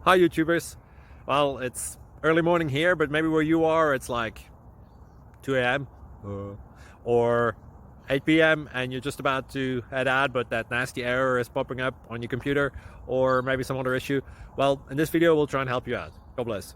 Hi YouTubers. Well, it's early morning here, but maybe where you are it's like 2 a.m. Or 8 p.m. and you're just about to head out, but that nasty error is popping up on your computer, or maybe some other issue. Well, in this video we'll try and help you out. God bless.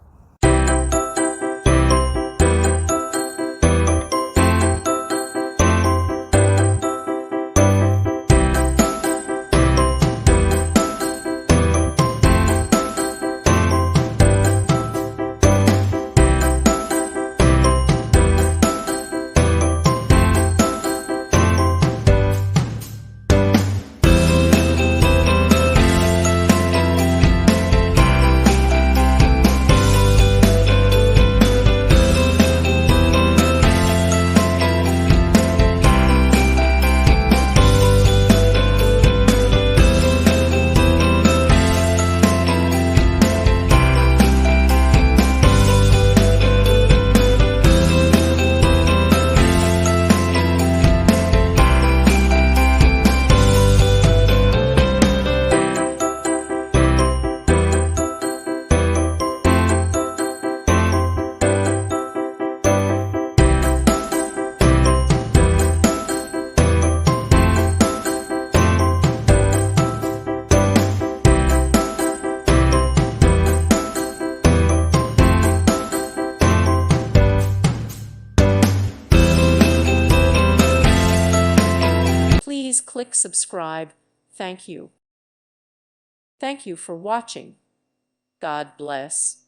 Please click subscribe. Thank you. Thank you for watching. God bless.